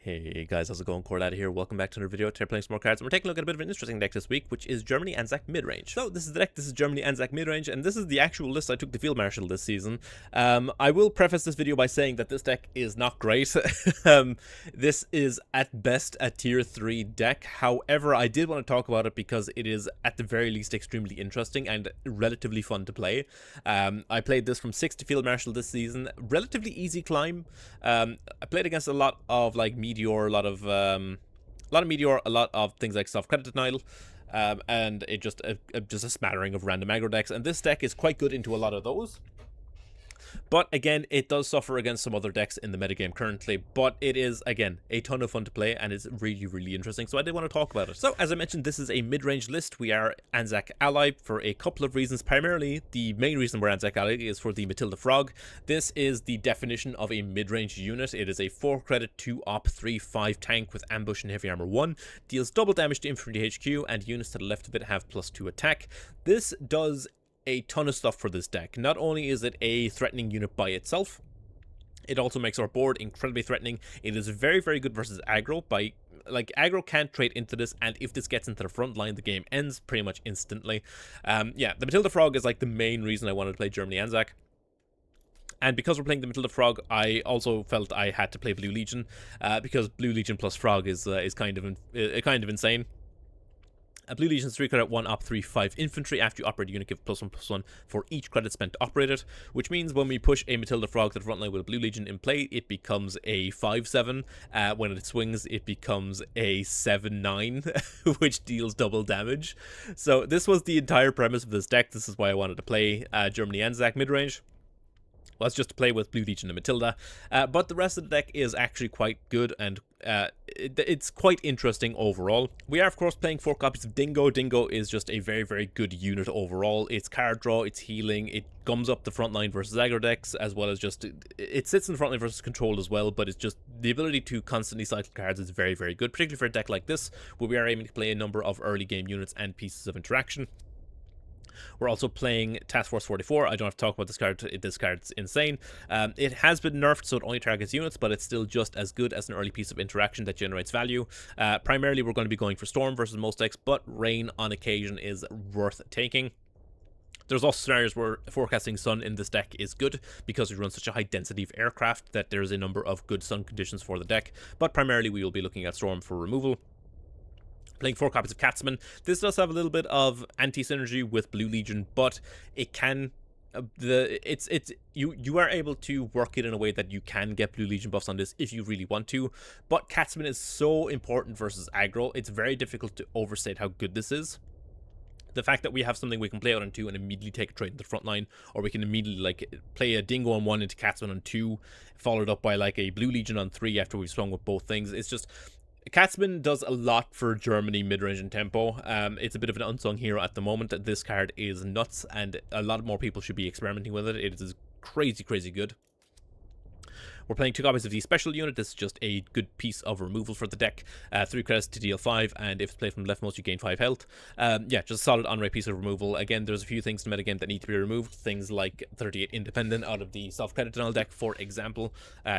Hey guys, how's it going? CoreData here. Welcome back to another video. Today we're playing some more cards, and we're taking a look at a bit of an interesting deck this week, which is Germany Anzac Midrange. So this is the deck. This is Germany Anzac Midrange, and this is the actual list I took to Field Marshal this season. I will preface this video by saying that this deck is not great. This is at best a tier 3 deck. However, I did want to talk about it because it is at the very least extremely interesting and relatively fun to play. I played this from 6 to Field Marshal this season. Relatively easy climb. I played against a lot of like Meteor, a lot of Meteor, a lot of things like Sov SKD denial, and it just a smattering of random aggro decks. And this deck is quite good into a lot of those. But again, it does suffer against some other decks in the metagame currently. But it is, again, a ton of fun to play, and it's really, really interesting. So I did want to talk about it. So, as I mentioned, this is a mid-range list. We are ANZAC ally for a couple of reasons. Primarily, the main reason we're ANZAC ally is for the Matilda Frog. This is the definition of a mid-range unit. It is a 4-credit, 2-op, 3-5 tank with ambush and heavy armor 1. Deals double damage to infantry HQ, and units to the left of it have +2 attack. This does a ton of stuff for this deck. Not only is it a threatening unit by itself, it also makes our board incredibly threatening. It is very, very good versus aggro. Aggro can't trade into this, and if this gets into the front line, the game ends pretty much instantly. Yeah, the Matilda Frog is like the main reason I wanted to play Germany Anzac. And because we're playing the Matilda Frog, I also felt I had to play Blue Legion, because Blue Legion plus Frog is kind of insane. A Blue Legion's 3-credit, 1-op, 3-5 infantry. After you operate a unit, give +1/+1 for each credit spent to operate it, which means when we push a Matilda Frog to the front line with a Blue Legion in play, it becomes a 5/7. When it swings, it becomes a 7/9, which deals double damage. So this was the entire premise of this deck. This is why I wanted to play Germany Anzac midrange. Well, it's just to play with Blue Legion and Matilda, but the rest of the deck is actually quite good, and it's quite interesting overall. We are, of course, playing 4 copies of Dingo. Dingo is just a very, very good unit overall. It's card draw, it's healing, it gums up the front line versus aggro decks, as well as just, it sits in the front line versus control as well, but it's just, the ability to constantly cycle cards is very, very good, particularly for a deck like this, where we are aiming to play a number of early game units and pieces of interaction. We're also playing Task Force 44. I don't have to talk about this card. This card's insane. It has been nerfed, so it only targets units, but it's still just as good as an early piece of interaction that generates value. Primarily, we're going to be going for Storm versus most decks, but Rain on occasion is worth taking. There's also scenarios where forecasting sun in this deck is good because we run such a high density of aircraft that there's a number of good sun conditions for the deck, but primarily we will be looking at Storm for removal. Playing 4 copies of Catsman. This does have a little bit of anti-synergy with Blue Legion, but it can you are able to work it in a way that you can get Blue Legion buffs on this if you really want to. But Catsman is so important versus aggro. It's very difficult to overstate how good this is. The fact that we have something we can play out on 2 and immediately take a trade in the front line, or we can immediately like play a Dingo on 1 into Catsman on 2, followed up by like a Blue Legion on 3 after we've swung with both things. It's just, Catsman does a lot for Germany mid-range and tempo. It's a bit of an unsung hero at the moment. This card is nuts, and a lot more people should be experimenting with it. It is crazy, crazy good. We're playing 2 copies of the special unit. This is just a good piece of removal for the deck. 3 credits to deal 5, and if it's played from leftmost, you gain 5 health. Yeah, just a solid on-rate piece of removal. Again, there's a few things in the metagame that need to be removed. Things like 38 Independent out of the self-credit denial deck, for example.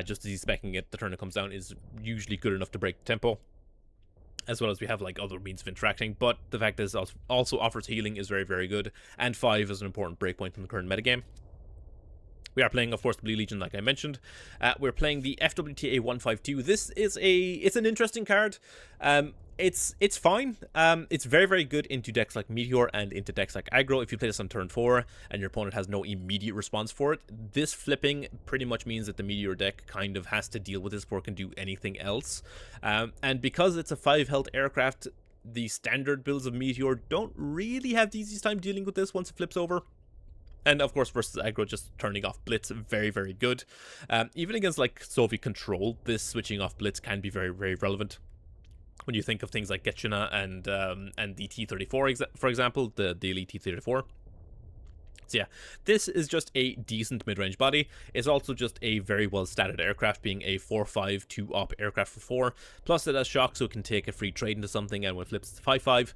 Just as he's specking it, the turn it comes down is usually good enough to break the tempo. As well as we have like other means of interacting, but the fact that it also offers healing is very, very good, and 5 is an important breakpoint in the current metagame. We are playing, of course, the Blue Legion, like I mentioned. We're playing the FWTA 152. This is it's an interesting card. It's fine. It's very, very good into decks like Meteor and into decks like Aggro. If you play this on turn 4 and your opponent has no immediate response for it, this flipping pretty much means that the Meteor deck kind of has to deal with this before it can do anything else. And because it's a 5 health aircraft, the standard builds of Meteor don't really have the easiest time dealing with this once it flips over. And of course, versus aggro, just turning off blitz, very, very good. Even against like Soviet control, this switching off blitz can be very, very relevant. When you think of things like Getchina and the T-34, for example, the elite T-34. So yeah, this is just a decent mid-range body. It's also just a very well-statted aircraft, being a 4/5 2-op aircraft for 4. Plus it has shock, so it can take a free trade into something, and when it flips, it's 5/5.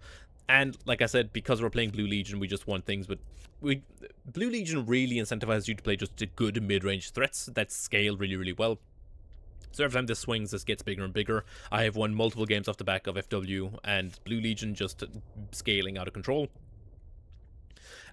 And like I said, because we're playing Blue Legion, we just want things with... Blue Legion really incentivizes you to play just good mid-range threats that scale really, really well. So every time this swings, this gets bigger and bigger. I have won multiple games off the back of FW and Blue Legion just scaling out of control.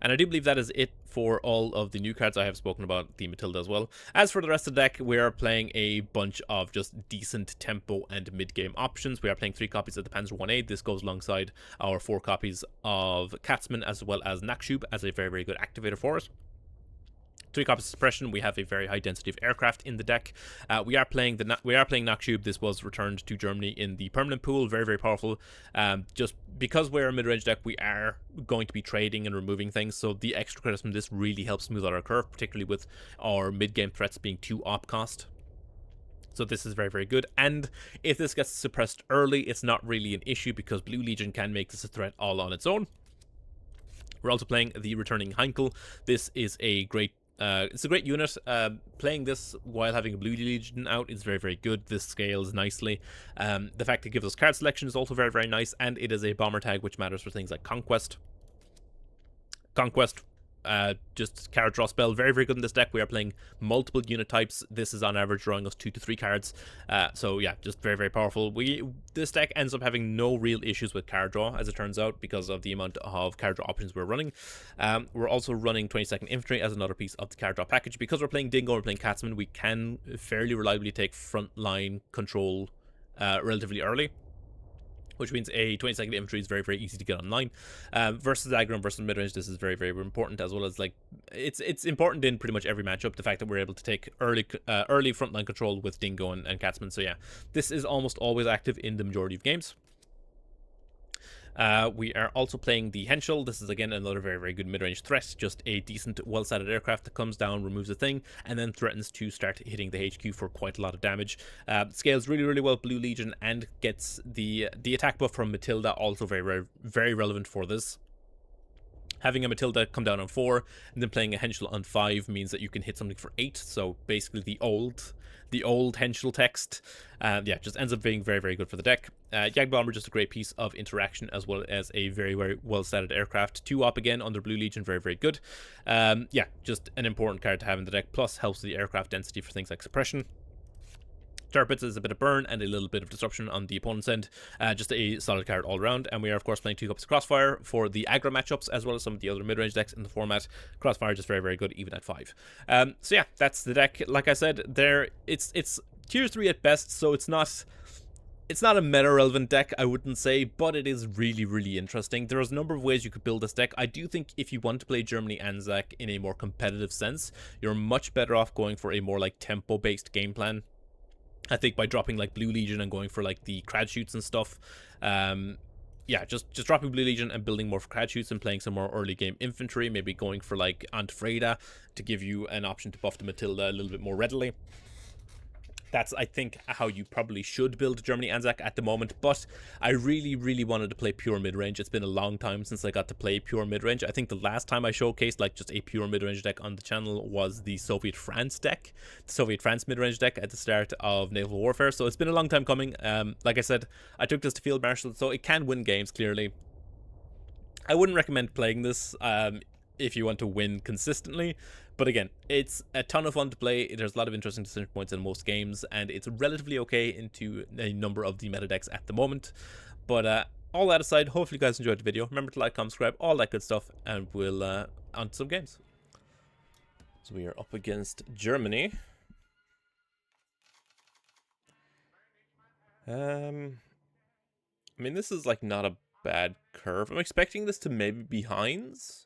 And I do believe that is it for all of the new cards. I have spoken about the Matilda as well. As for the rest of the deck, we are playing a bunch of just decent tempo and mid-game options. We are playing 3 copies of the Panzer 1A. This goes alongside our 4 copies of Katzmann as well as Nakshub as a very, very good activator for it. 3 copies of suppression. We have a very high density of aircraft in the deck. We are playing Nakshub. This was returned to Germany in the permanent pool. Very, very powerful. Just because we're a mid-range deck, we are going to be trading and removing things. So the extra credits from this really helps smooth out our curve, particularly with our mid-game threats being 2 op cost. So this is very, very good. And if this gets suppressed early, it's not really an issue because Blue Legion can make this a threat all on its own. We're also playing the returning Heinkel. This is a great it's a great unit. Playing this while having a Blue Legion out is very, very good. This scales nicely. The fact it gives us card selection is also very, very nice, and it is a bomber tag, which matters for things like Conquest. Just card draw spell, very, very good in this deck. We are playing multiple unit types. This is on average drawing us 2 to 3 cards. So yeah, just very, very powerful. This deck ends up having no real issues with card draw, as it turns out, because of the amount of card draw options we're running. We're also running 22nd Infantry as another piece of the card draw package. Because we're playing Dingo and we're playing Katzmann, we can fairly reliably take frontline control relatively early, which means a 22nd Infantry is very, very easy to get online. Versus Aggro and versus Midrange, this is very, very important, as well as, like, it's important in pretty much every matchup, the fact that we're able to take early frontline control with Dingo and Katzmann. So yeah, this is almost always active in the majority of games. We are also playing the Henschel. This is again another very, very good mid-range threat. Just a decent, well-sighted aircraft that comes down, removes a thing, and then threatens to start hitting the HQ for quite a lot of damage. Scales really, really well with Blue Legion and gets the attack buff from Matilda, also very, very, very relevant for this. Having a Matilda come down on 4 and then playing a Henschel on 5 means that you can hit something for 8. So basically the old Henschel text. Yeah, just ends up being very, very good for the deck. Jagdbomber, just a great piece of interaction, as well as a very, very well-sighted aircraft. 2 op again under Blue Legion, very, very good. Yeah, just an important card to have in the deck, plus helps the aircraft density for things like suppression. Turpits is a bit of burn and a little bit of disruption on the opponent's end. Just a solid card all around. And we are, of course, playing 2 copies of Crossfire for the aggro matchups, as well as some of the other mid-range decks in the format. Crossfire just very, very good, even at 5. So yeah, that's the deck. Like I said, it's tier 3 at best, so it's not a meta-relevant deck, I wouldn't say, but it is really, really interesting. There's a number of ways you could build this deck. I do think if you want to play Germany ANZAC in a more competitive sense, you're much better off going for a more, like, tempo-based game plan. I think by dropping like Blue Legion and going for like the crad shoots and stuff, yeah, just dropping Blue Legion and building more for crad shoots and playing some more early game infantry, maybe going for like Antfreda to give you an option to buff the Matilda a little bit more readily. That's, I think, how you probably should build Germany ANZAC at the moment, but I really, really wanted to play pure mid-range. It's been a long time since I got to play pure mid-range. I think the last time I showcased, like, just a pure mid-range deck on the channel was the Soviet France deck, the Soviet France mid-range deck at the start of Naval Warfare, so it's been a long time coming. Like I said, I took this to Field Marshal, so it can win games, clearly. I wouldn't recommend playing this if you want to win consistently. But again, it's a ton of fun to play. There's a lot of interesting decision points in most games, and it's relatively okay into a number of the meta decks at the moment. But all that aside, hopefully you guys enjoyed the video. Remember to like, comment, subscribe, all that good stuff, and we'll on to some games. So we are up against Germany. I mean, this is like not a bad curve. I'm expecting this to maybe be Heinz.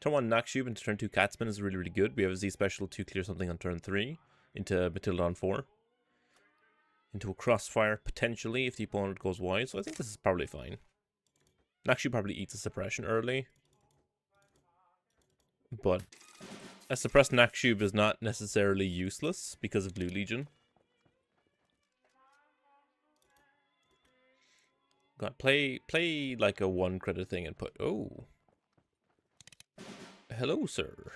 Turn 1 Nakshub into turn 2 Katzmann is really, really good. We have a Z special to clear something on turn 3. Into Matilda on 4. Into a Crossfire, potentially, if the opponent goes wide. So I think this is probably fine. Nakshub probably eats a suppression early. But a suppressed Nakshub is not necessarily useless because of Blue Legion. Got play like a 1 credit thing and put... Oh. Hello, sir.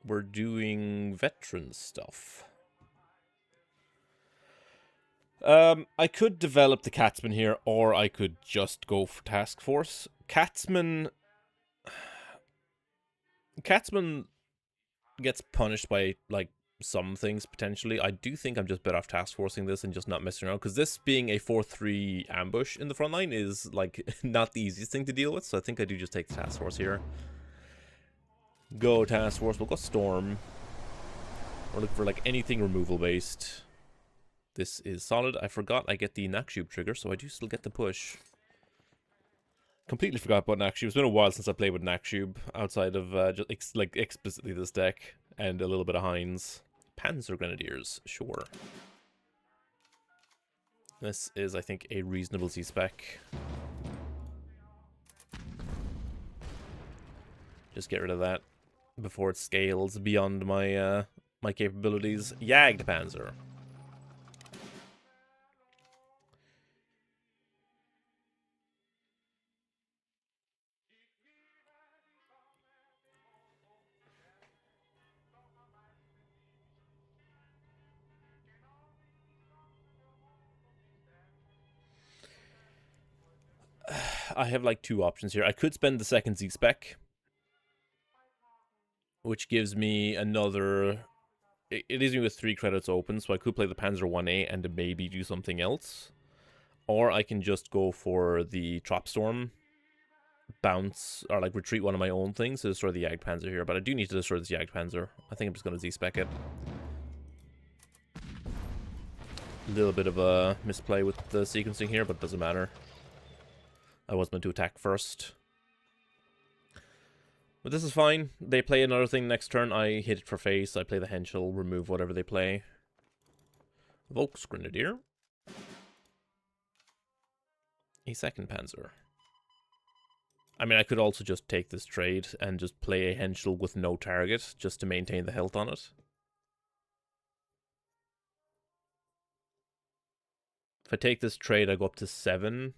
We're doing veteran stuff. I could develop the Katzmann here, or I could just go for Task Force. Katzmann gets punished by, like, some things potentially. I do think I'm just better off task forcing this and just not messing around, because this being a 4-3 ambush in the front line is like not the easiest thing to deal with. So I think I do just take the task force here. Go task force. We'll go storm. We're looking for like anything removal based. This is solid. I forgot I get the Nakshub trigger, so I do still get the push. Completely forgot about Nakshub. It's been a while since I played with Nakshub outside of just like explicitly this deck and a little bit of Heinz. Panzer Grenadiers, sure. This is, I think, a reasonable Z-spec. Just get rid of that before it scales beyond my my capabilities. Yagged Panzer. I have like two options here. I could spend the second Z-spec, which gives me another... It leaves me with 3 credits open, so I could play the Panzer 1A and maybe do something else. Or I can just go for the Trop Storm, bounce, or like retreat one of my own things to destroy the Jagd Panzer here. But I do need to destroy this Jagd Panzer. I think I'm just going to Z-spec it. A little bit of a misplay with the sequencing here, but it doesn't matter. I was meant to attack first. But this is fine. They play another thing next turn. I hit it for face. I play the Henschel, remove whatever they play. Volks Grenadier. A second Panzer. I mean, I could also just take this trade and just play a Henschel with no target, just to maintain the health on it. If I take this trade, I go up to 7.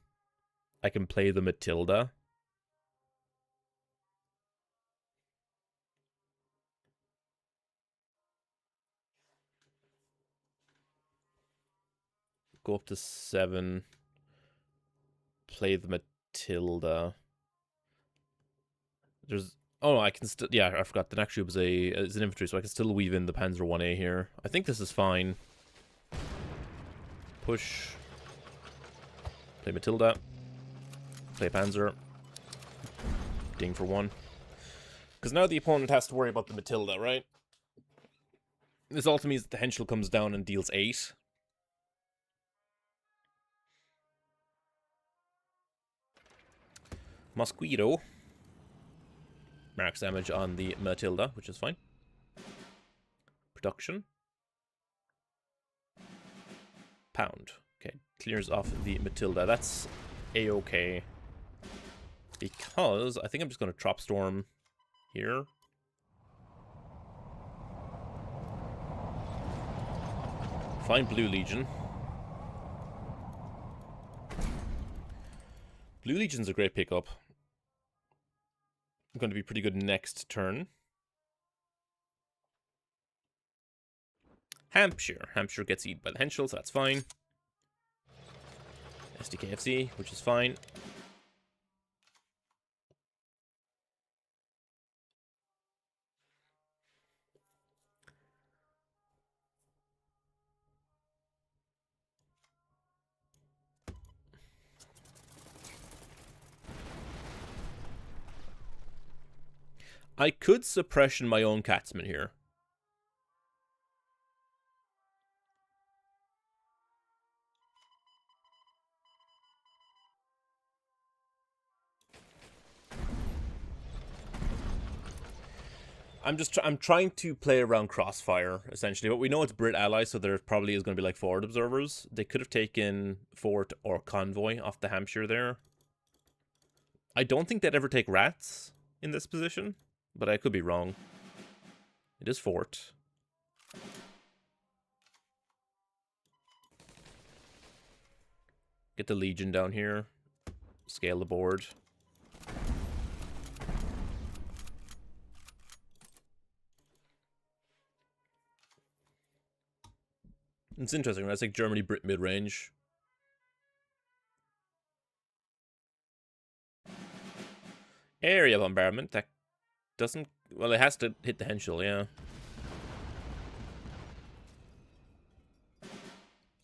I can play the Matilda. Go up to 7. Play the Matilda. There's... Oh, I can still... Yeah, I forgot. The Nakshub is an infantry, so I can still weave in the Panzer 1A here. I think this is fine. Push. Play Matilda. Play Panzer. Ding for 1. Because now the opponent has to worry about the Matilda, right? This also means that the Henschel comes down and deals 8. Mosquito. Marks damage on the Matilda, which is fine. Production. Pound. Okay, clears off the Matilda. That's a-okay. Because I think I'm just going to Trop Storm here. Find Blue Legion. Blue Legion's a great pickup. Going to be pretty good next turn. Hampshire. Hampshire gets eaten by the Henschel, so that's fine. SDKFC, which is fine. I could suppression my own Catsman here. I'm trying to play around Crossfire, essentially. But we know it's Brit allies, so there probably is going to be like forward observers. They could have taken Fort or Convoy off the Hampshire there. I don't think they'd ever take Rats in this position, but I could be wrong. It is Fort. Get the Legion down here. Scale the board. It's interesting, right? It's like Germany, Brit Midrange. Area bombardment. That doesn't... Well, it has to hit the Henschel, yeah.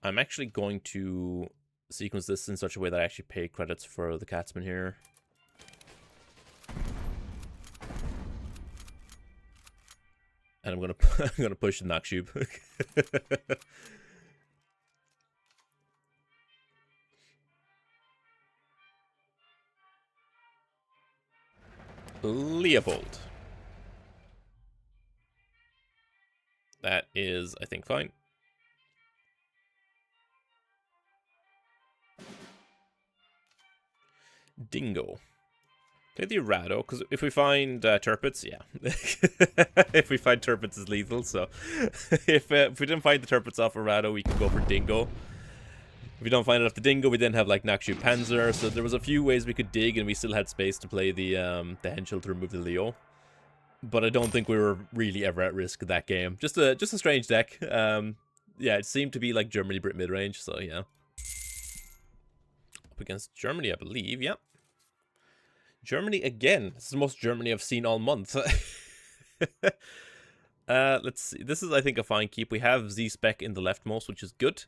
I'm actually going to sequence this in such a way that I actually pay credits for the Catsman here. And I'm gonna push the Nakshub. Leopold. That is, I think, fine. Dingo. Play the Errado, because if we find Turpits, yeah. If we find Turpits is lethal, so... if we didn't find the Turpits off Errado, we can go for Dingo. If we don't find it off the Dingo, we then have, like, Nakshub Panzer, so there was a few ways we could dig, and we still had space to play the Henschel to remove the Leo. But I don't think we were really ever at risk of that game. Just a strange deck. Yeah, it seemed to be like Germany Brit Midrange, so yeah. Up against Germany, I believe, yeah. Germany again. This is the most Germany I've seen all month. Let's see. This is, I think, a fine keep. We have Z-Spec in the leftmost, which is good.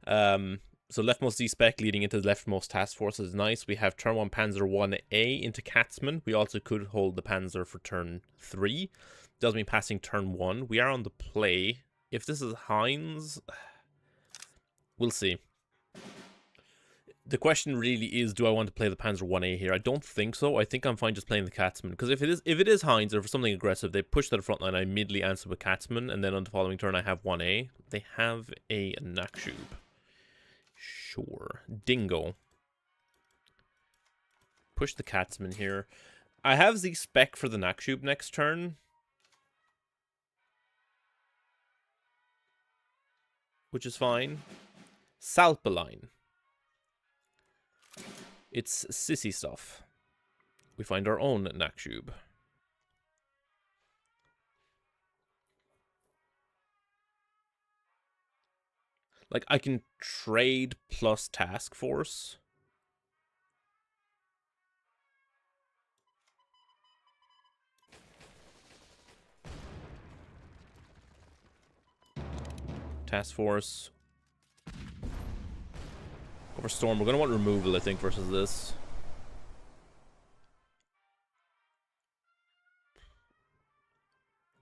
So leftmost Z-Spec leading into the leftmost task force is nice. We have turn 1 Panzer 1A into Catsman. We also could hold the Panzer for turn 3. Does mean passing turn 1. We are on the play. If this is Heinz, we'll see. The question really is, do I want to play the Panzer 1A here? I don't think so. I think I'm fine just playing the Catsman. Because if it is Heinz or for something aggressive, they push to the front line, I immediately answer with Catsman, and then on the following turn I have 1A. They have a Nakshub. Sure. Dingo. Push the Catsman here. I have the spec for the Nakshub next turn. Which is fine. Salpaline. It's sissy stuff. We find our own Nakshub. Like, I can trade plus task force. Task force. Go for Storm. We're going to want removal, I think, versus this.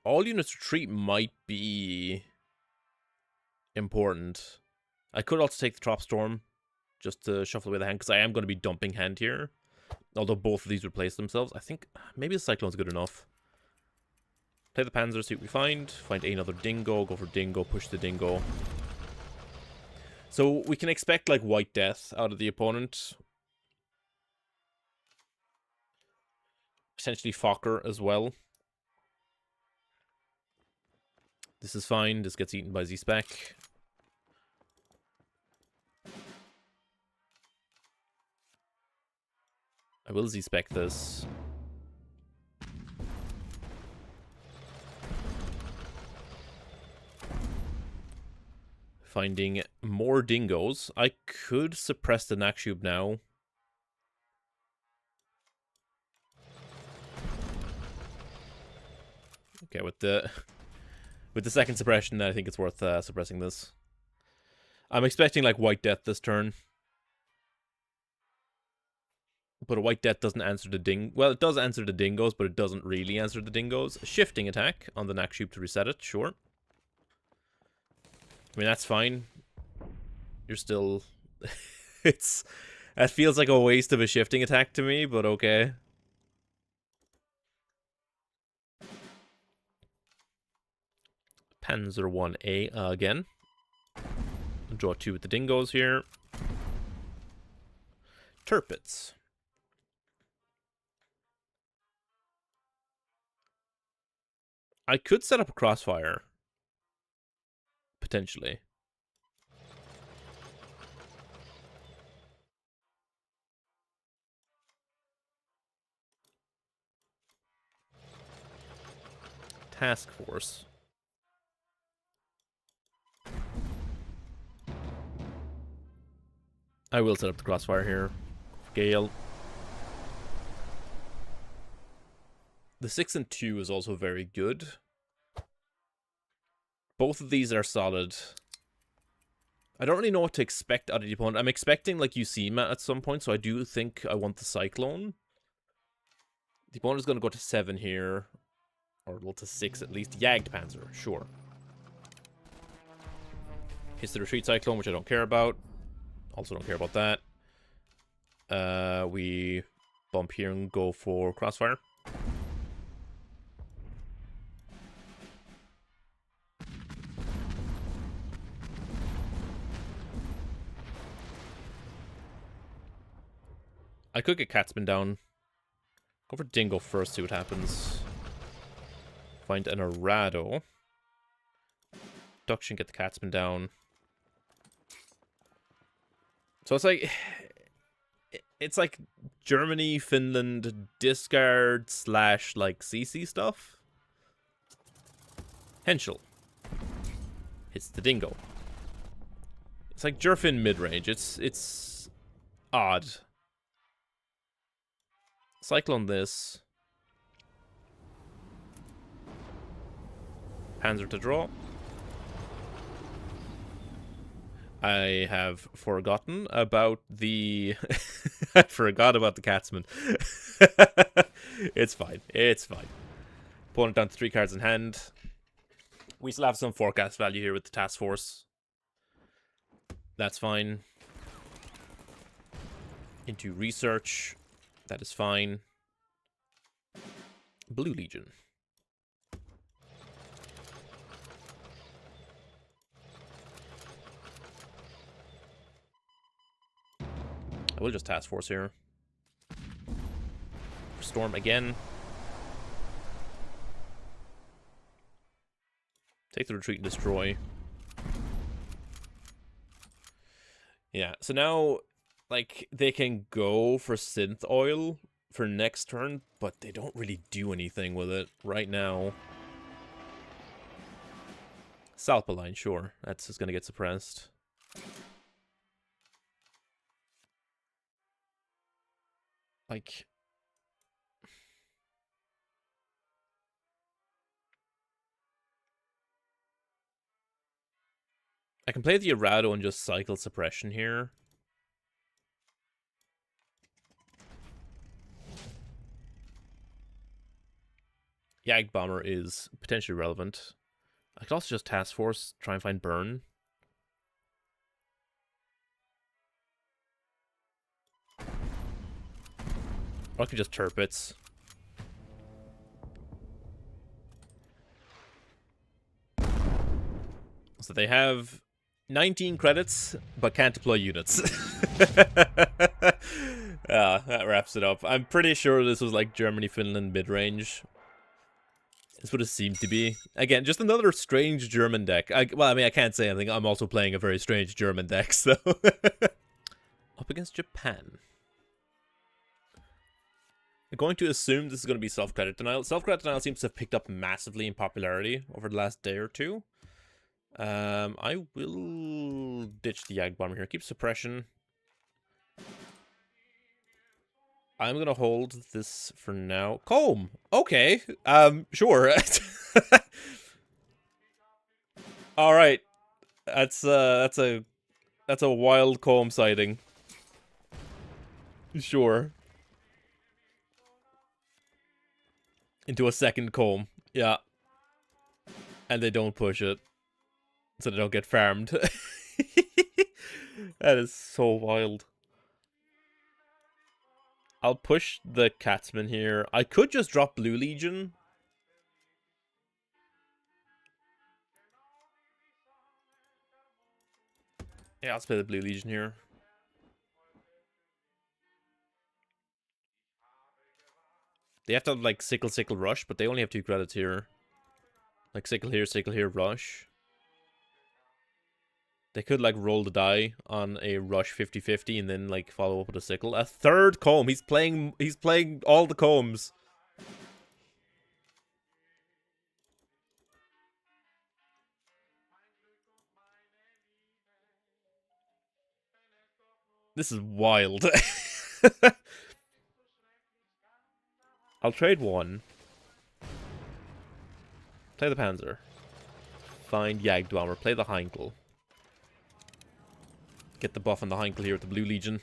All units retreat might be important. I could also take the Trop Storm just to shuffle away the hand, because I am going to be dumping hand here. Although both of these replace themselves. I think maybe the Cyclone's good enough. Play the Panzer, see what we find. Find another Dingo, go for Dingo, push the Dingo. So we can expect like White Death out of the opponent. Potentially Fokker as well. This is fine. This gets eaten by Z-Spec. I will Z-Spec this. Finding more Dingoes. I could suppress the Nakshub now. Okay, with the second suppression, I think it's worth suppressing this. I'm expecting like White Death this turn. But a White Death doesn't answer the well, it does answer the Dingoes, but it doesn't really answer the Dingoes. A shifting attack on the Nakshub to reset it, sure. I mean, that's fine. You're still... That feels like a waste of a shifting attack to me, but okay. Panzer 1A again. Draw 2 with the Dingoes here. Turpits. I could set up a crossfire. Potentially. Task force. I will set up the crossfire here. Gale. The 6 and 2 is also very good. Both of these are solid. I don't really know what to expect out of the opponent. I'm expecting, like, Usima at some point, so I do think I want the Cyclone. The opponent's going to go to 7 here. Or well, to 6 at least. Jagdpanzer, sure. Hits the Retreat Cyclone, which I don't care about. Also don't care about that. We bump here and go for Crossfire. I could get Catsman down. Go for Dingo first, see what happens. Find an Arado. Abduction, get the Catsman down. So it's like... It's like Germany, Finland, discard / like CC stuff. Henschel. Hits the Dingo. It's like Jerfin midrange. It's odd. Cyclone this. Panzer to draw. I have forgotten about the... I forgot about the Catsman. It's fine. It's fine. Opponent down to 3 cards in hand. We still have some forecast value here with the task force. That's fine. Into research. That is fine. Blue Legion. I will just task force here. Storm again. Take the retreat and destroy. Yeah, so now, like, they can go for Synth Oil for next turn, but they don't really do anything with it right now. Salpaline, sure. That's just gonna get suppressed. Like... I can play the Arado and just cycle suppression here. Yag Bomber is potentially relevant. I could also just Task Force, try and find Burn. Or I could just Turpits. So they have 19 credits, but can't deploy units. That wraps it up. I'm pretty sure this was like Germany, Finland mid-range. This would have seemed to be. Again, just another strange German deck. Well, I mean, I can't say anything. I'm also playing a very strange German deck, so... Up against Japan. I'm going to assume this is going to be self-credit denial. Self-credit denial seems to have picked up massively in popularity over the last day or two. I will ditch the Yag Bomber here. Keep suppression. I'm gonna hold this for now. Comb! Okay. Sure. Alright. That's a wild comb sighting. Sure. Into a second comb. Yeah. And they don't push it. So they don't get farmed. That is so wild. I'll push the Catsman here. I could just drop Blue Legion. Yeah, let's play the Blue Legion here. They have to have, like, Sickle, Rush, but they only have 2 credits here. Like, Sickle here, Rush. They could, like, roll the die on a Rush 50-50 and then, like, follow up with a Sickle. A third comb! He's playing all the combs. This is wild. I'll trade 1. Play the Panzer. Find Jagdbomber. Play the Heinkel. get the buff on the Heinkel here with the Blue Legion.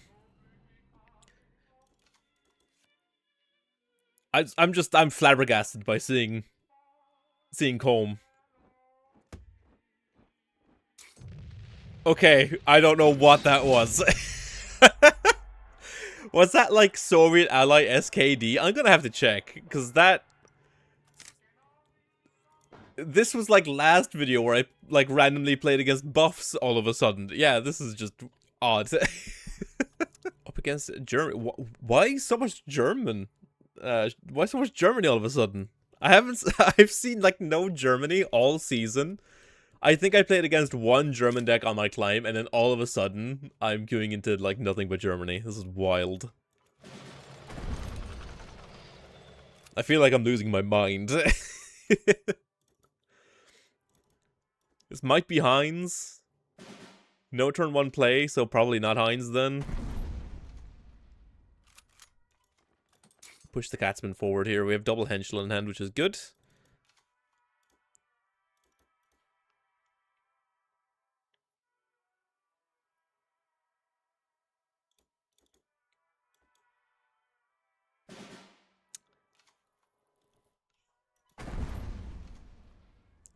I'm flabbergasted by seeing Comb. Okay, I don't know what that was. Was that like Soviet ally SKD? I'm gonna have to check, because this was like last video where I like randomly played against buffs all of a sudden. Yeah, this is just odd. Up against Germany. Why so much German? Why so much Germany all of a sudden? I've seen like no Germany all season. I think I played against one German deck on my climb, and then all of a sudden, I'm queuing into, like, nothing but Germany. This is wild. I feel like I'm losing my mind. This might be Heinz. No turn 1 play, so probably not Heinz then. Push the Catsman forward here. We have double Henschel in hand, which is good.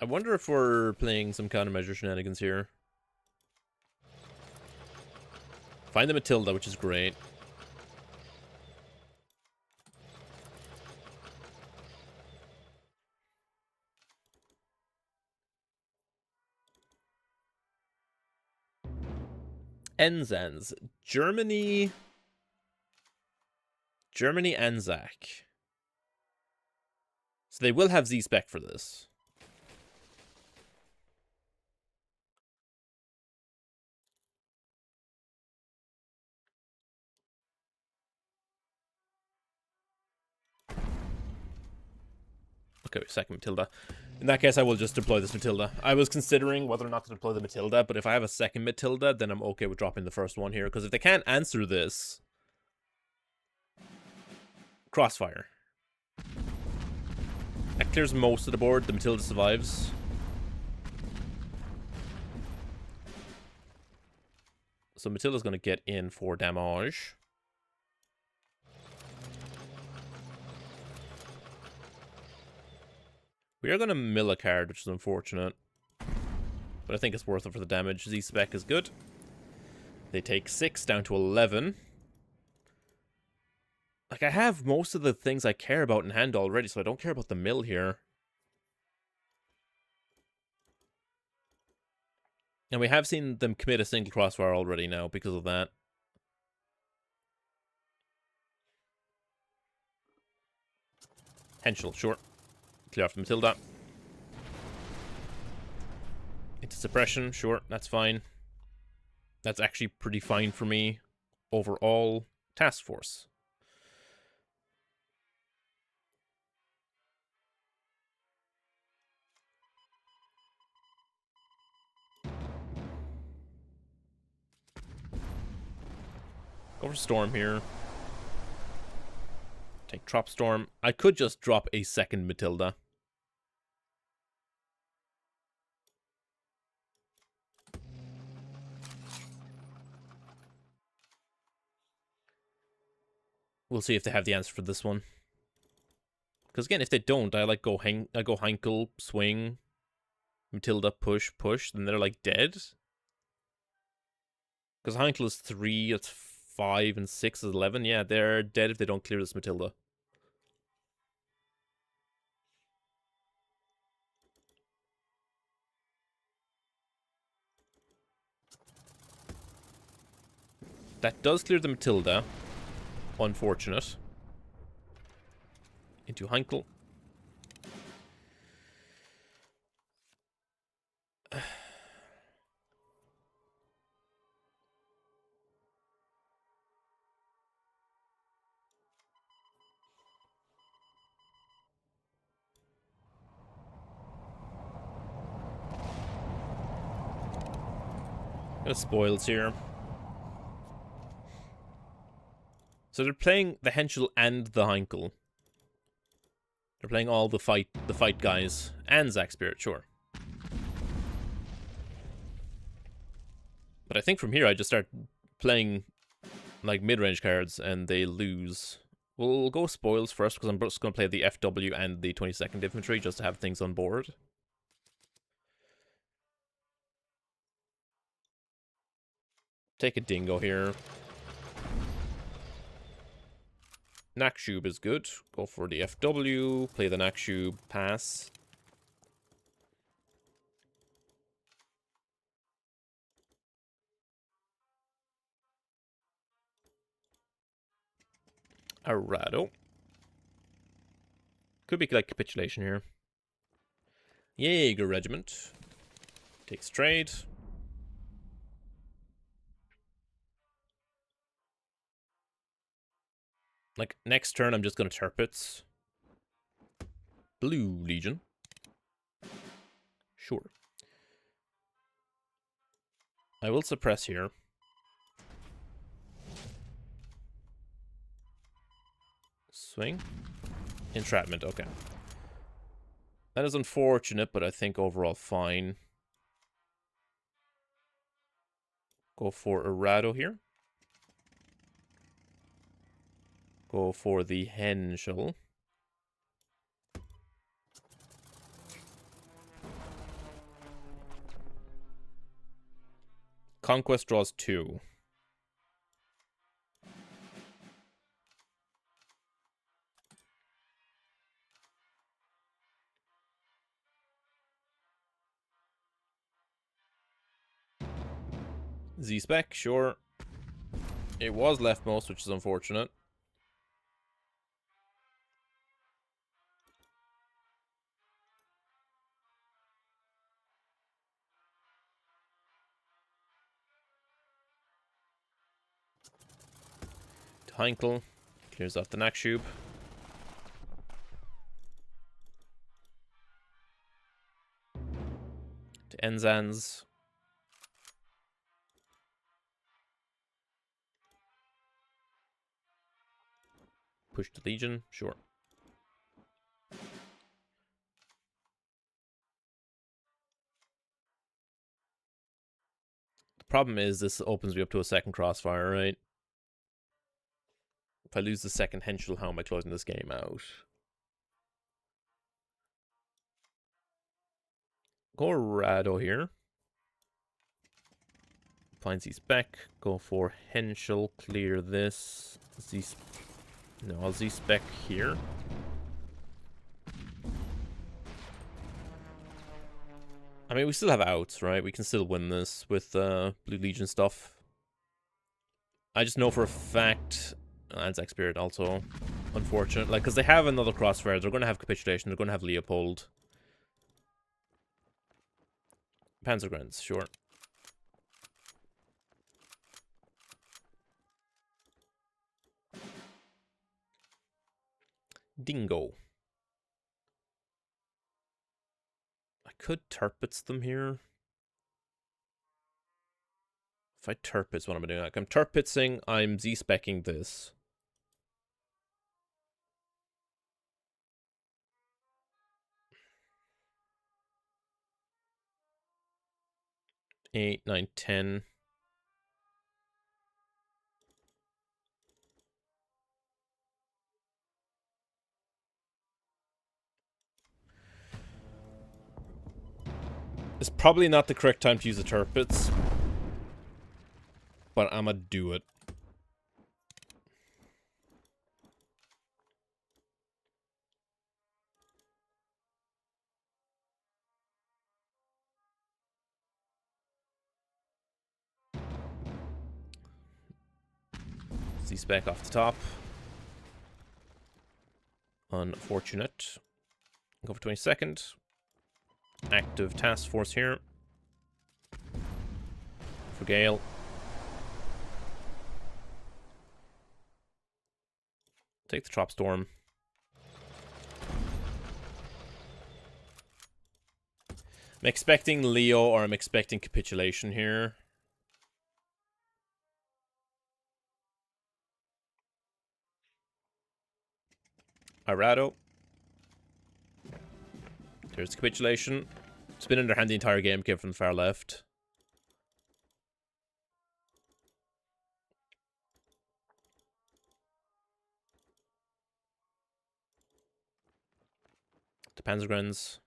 I wonder if we're playing some countermeasure shenanigans here. Find the Matilda, which is great. Anz. Germany, ANZAC. So they will have Z-Spec for this. Okay, second Matilda. In that case, I will just deploy this Matilda. I was considering whether or not to deploy the Matilda, but if I have a second Matilda, then I'm okay with dropping the first one here. Because if they can't answer this... Crossfire. That clears most of the board. The Matilda survives. So Matilda's going to get in for damage. We are going to mill a card, which is unfortunate. But I think it's worth it for the damage. Z-Spec is good. They take 6 down to 11. Like, I have most of the things I care about in hand already, so I don't care about the mill here. And we have seen them commit a single crossfire already now because of that. Henschel, sure. Clear off the Matilda. Into suppression, sure, that's fine. That's actually pretty fine for me. Overall, task force. Go for Storm here. Take Trop Storm. I could just drop a second Matilda. We'll see if they have the answer for this one. Because again, if they don't, I go Heinkel, swing, Matilda, push, then they're like dead. Because Heinkel is 3, it's 5, and 6 is 11. Yeah, they're dead if they don't clear this Matilda. That does clear the Matilda. Unfortunate. Into Heinkel. Got spoils here. So they're playing the Henschel and the Heinkel. They're playing all the fight guys. And Zack Spirit, sure. But I think from here I just start playing like mid-range cards and they lose. We'll go spoils first because I'm just going to play the FW and the 22nd Infantry just to have things on board. Take a dingo here. Nakshub is good. Go for the FW. Play the Nakshub. Pass. Arado. Could be like capitulation here. Jaeger Regiment. Takes trade. Like, next turn I'm just gonna Turpits. Blue Legion. Sure. I will suppress here. Swing. Entrapment, okay. That is unfortunate, but I think overall fine. Go for Arado here. Go for the Henschel. Conquest draws 2. Z-Spec, sure. It was leftmost, which is unfortunate. Heinkel clears off the Nakshub. To Anz. Push to Legion, sure. The problem is this opens me up to a second crossfire, right? If I lose the second Henschel, how am I closing this game out? Go Rado here. Find Z-Spec. Go for Henschel. Clear this. No, I'll Z-Spec here. I mean, we still have outs, right? We can still win this with Blue Legion stuff. I just know for a fact... ANZAC Spirit also unfortunate. Like, because they have another crossfire. They're going to have Capitulation. They're going to have Leopold. Panzergrens, sure. Dingo. I could Turpits them here. If I Turpits, what am I doing? Like, I'm Turpitsing, I'm Z-Specking this. 8, 9, 10. It's probably not the correct time to use the Turpits, but I'ma do it. Z-Spec off the top. Unfortunate. Go for 22nd. Active task force here. For Gale. Take the Trop Storm. I'm expecting Leo or I'm expecting Capitulation here. Arado. There's Capitulation. It's been in their hand the entire game, came from the far left. the Panzergrens.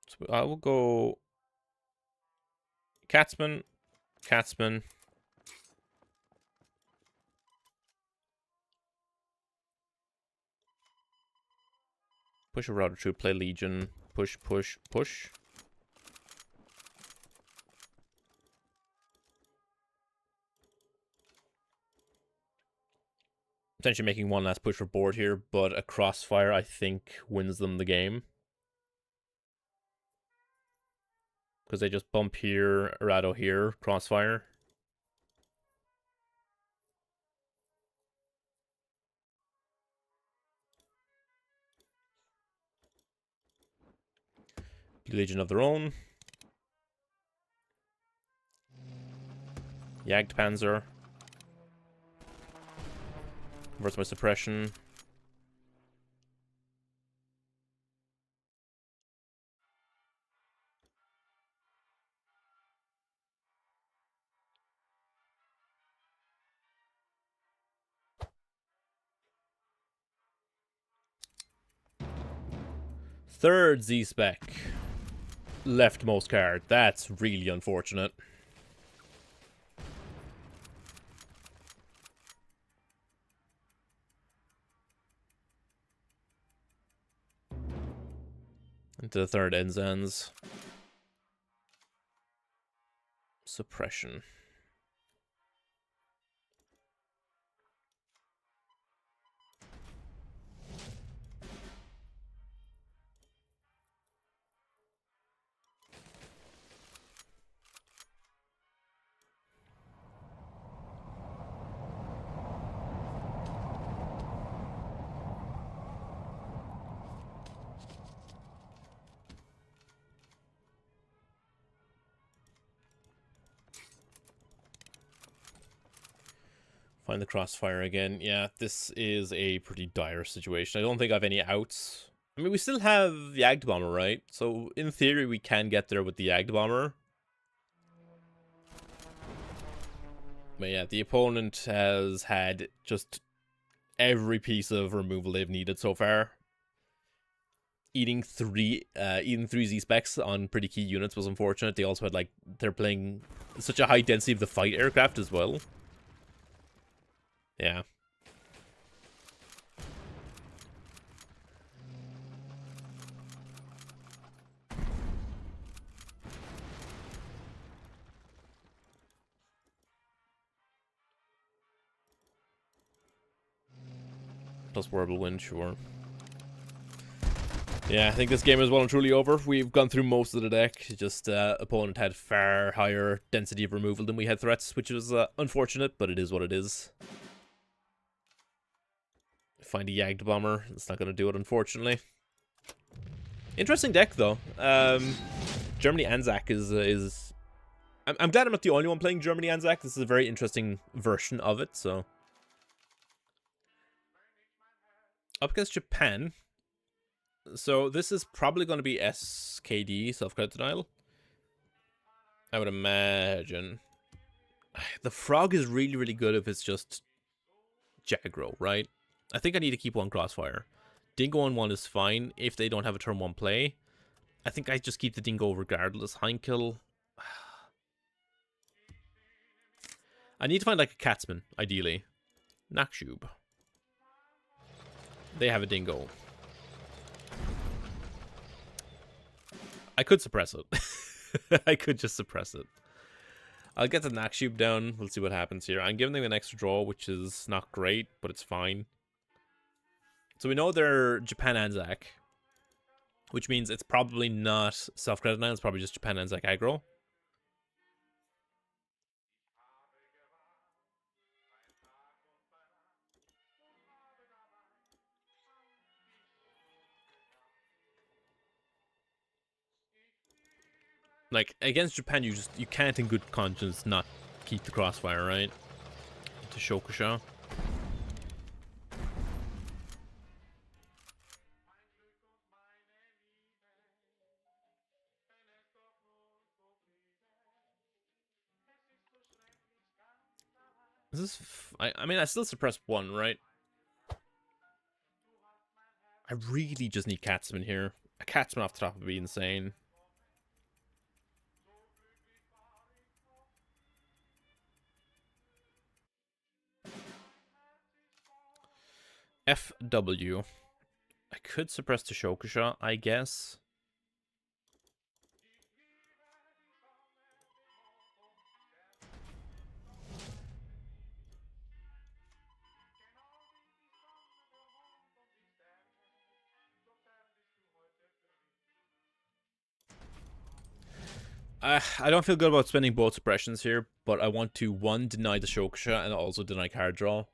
So I will go Katzman, Katzman. Push a router troop, play Legion. Push, push, push. Potentially making one last push for board here, but a crossfire, I think, wins them the game. Because they just bump here, Errado here, crossfire. Legion of their own. Jagdpanzer. Converts my suppression. Third Z-Spec. Leftmost card. That's really unfortunate. Into the third Anz. Suppression. Find the crossfire again. Yeah, this is a pretty dire situation. I don't think I have any outs. I mean, we still have the Jagd Bomber, right? So, in theory, we can get there with the Jagd Bomber. But yeah, the opponent has had just every piece of removal they've needed so far. Eating three Z-Specs on pretty key units was unfortunate. They also had, like, they're playing such a high density of the fight aircraft as well. Yeah. Plus Whirlwind, sure. Yeah, I think this game is well and truly over. We've gone through most of the deck. Just opponent had far higher density of removal than we had threats, which was unfortunate, but it is what it is. Find a Jagd Bomber. It's not going to do it, unfortunately. Interesting deck, though. Germany ANZAC is... I'm glad I'm not the only one playing Germany ANZAC. This is a very interesting version of it, so... Up against Japan. So this is probably going to be SKD, self-credit denial. I would imagine. The frog is really, really good if it's just Aggro, right? I think I need to keep one crossfire. Dingo on one is fine if they don't have a turn one play. I think I just keep the Dingo regardless. Heinkel. I need to find like a Katzman, ideally. Nakshub. They have a Dingo. I could suppress it. I could just suppress it. I'll get the Nakshub down. We'll see what happens here. I'm giving them an extra draw, which is not great, but it's fine. So we know they're Japan ANZAC, which means it's probably not self-credit now. It's probably just Japan ANZAC aggro. Like, against Japan, you can't in good conscience not keep the crossfire, right? To Shokusha. Is this... I mean, I still suppress one, right? I really just need Catsman here. A Catsman off the top would be insane. FW. I could suppress the Shokusha, I guess. I don't feel good about spending both suppressions here, but I want to, one, deny the Shokusha and also deny card draw.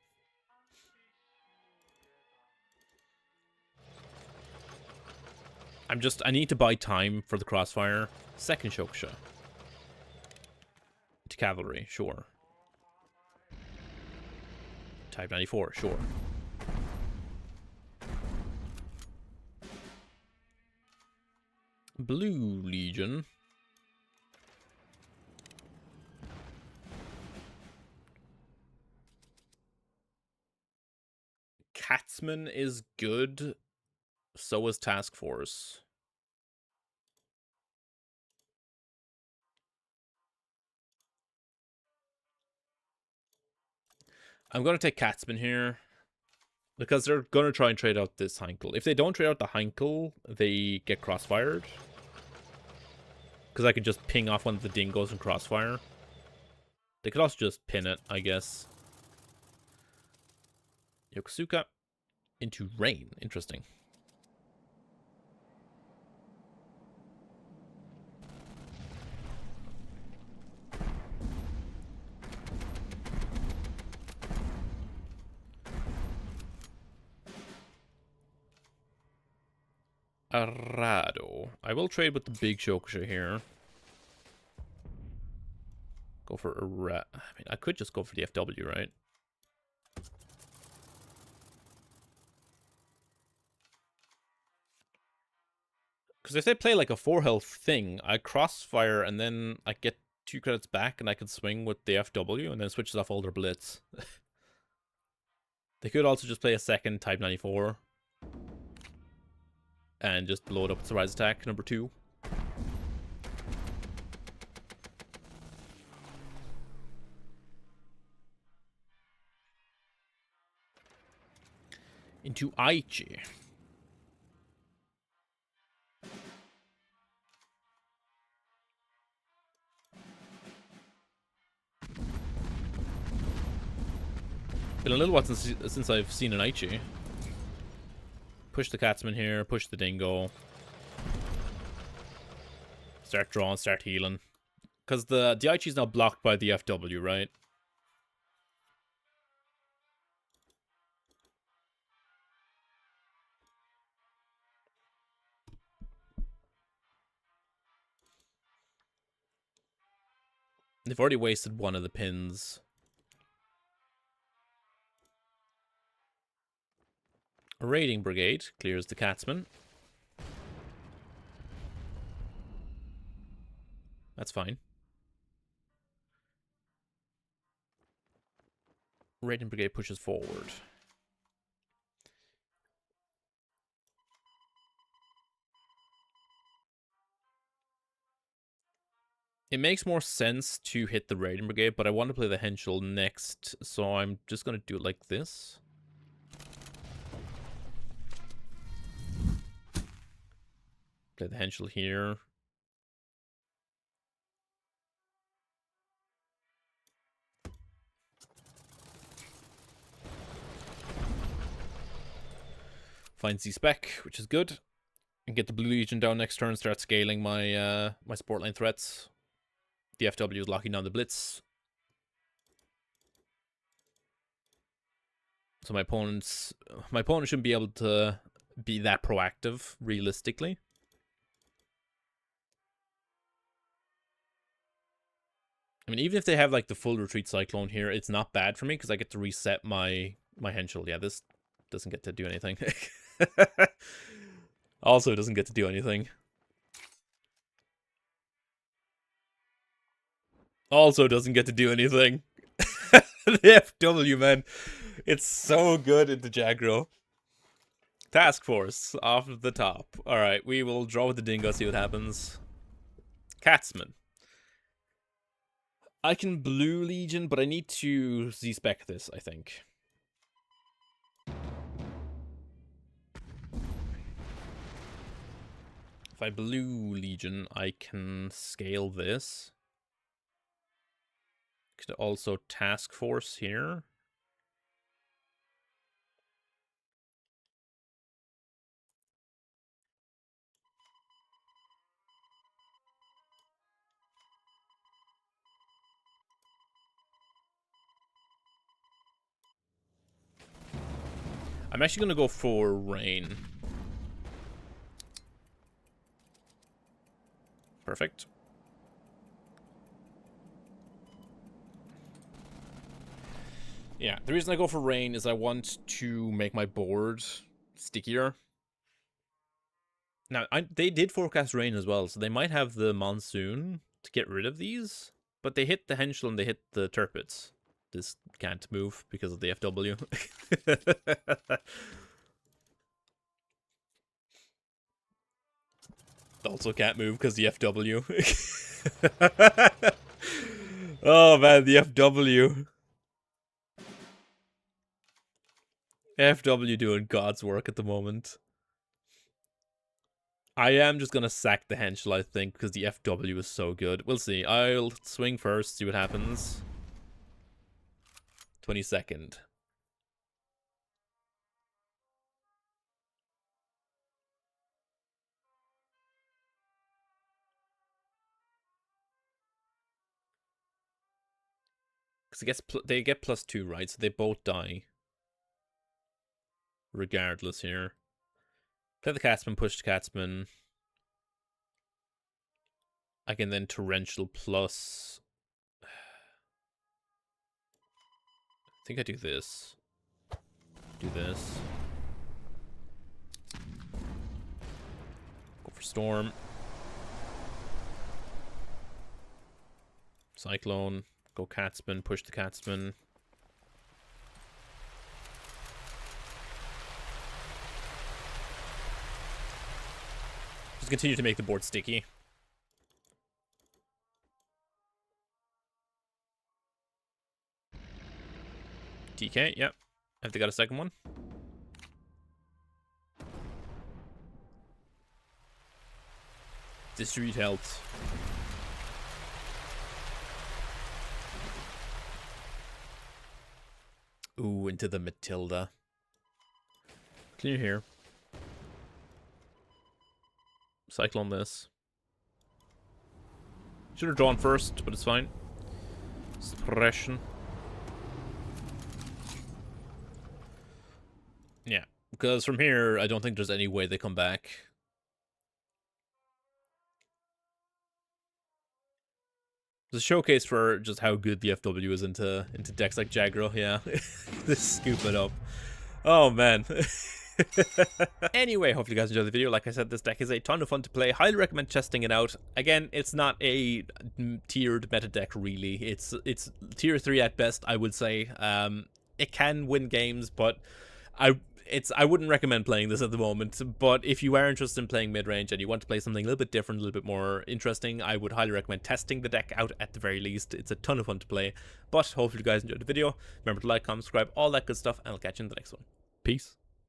I need to buy time for the Crossfire. Second Shokusha. To Cavalry, sure. Type 94, sure. Blue Legion. Catsman is good. So is Task Force. I'm going to take Catsman here. Because they're going to try and trade out this Heinkel. If they don't trade out the Heinkel, they get crossfired. Because I could just ping off one of the Dingoes and crossfire. They could also just pin it, I guess. Yokosuka into Rain. Interesting. Arado. I will trade with the big Shokusha here. Go for I mean, I could just go for the FW, right? Because if they play like a 4 health thing, I crossfire and then I get 2 credits back and I can swing with the FW and then switches off all their blitz. They could also just play a second Type 94. And just blow it up with Surprise Attack, number 2. Into Aichi. Been a little while since I've seen an Aichi. Push the Catsman here, push the Dingo. Start drawing, start healing. Because the Aichi's now blocked by the FW, right? They've already wasted one of the pins. A Raiding Brigade clears the Catsman. That's fine. Raiding Brigade pushes forward. It makes more sense to hit the Raiding Brigade, but I want to play the Henschel next, so I'm just going to do it like this. Play the Henschel here. Find Z-Spec, which is good. And get the Blue Legion down next turn, start scaling my my sport line threats. The FW is locking down the Blitz. So my opponent shouldn't be able to be that proactive, realistically. I mean, even if they have like the full retreat cyclone here, it's not bad for me because I get to reset my Henschel. Yeah, this doesn't get to do anything. Also doesn't get to do anything. Also doesn't get to do anything. The FW, man. It's so good into Aggro. Task Force off the top. Alright, we will draw with the Dingo, see what happens. Catsman. I can Blue Legion, but I need to Z-spec this, I think. If I Blue Legion, I can scale this. Could also Task Force here. I'm actually going to go for Rain. Perfect. Yeah, the reason I go for Rain is I want to make my board stickier. Now, they did forecast rain as well, so they might have the Monsoon to get rid of these, but they hit the Henschel and they hit the Turpits. This can't move because of the FW. Also can't move because the FW. Oh man, the FW. FW doing God's work at the moment. I am just gonna sack the Henschel, I think, because the FW is so good. We'll see. I'll swing first, see what happens. 22nd. Because they get +2, right? So they both die. Regardless here. Play the Catsman, push the Catsman. I can then Torrential plus... I think I do this. Do this. Go for Storm. Cyclone. Go Catsman, push the Catsman. Just continue to make the board sticky. TK, yep. Have they got a second one? Distribute health. Ooh, into the Matilda. Clear here. Cyclone this. Should have drawn first, but it's fine. Suppression. Yeah, because from here, I don't think there's any way they come back. It's a showcase for just how good the FW is into decks like Aggro, yeah. Just scoop it up. Oh, man. Anyway, hope you guys enjoyed the video. Like I said, this deck is a ton of fun to play. Highly recommend testing it out. Again, it's not a tiered meta deck, really. It's tier 3 at best, I would say. It can win games, but I wouldn't recommend playing this at the moment. But if you are interested in playing mid-range and you want to play something a little bit different, a little bit more interesting, I would highly recommend testing the deck out at the very least. It's a ton of fun to play. But hopefully you guys enjoyed the video. Remember to like, comment, subscribe, all that good stuff, and I'll catch you in the next one. Peace.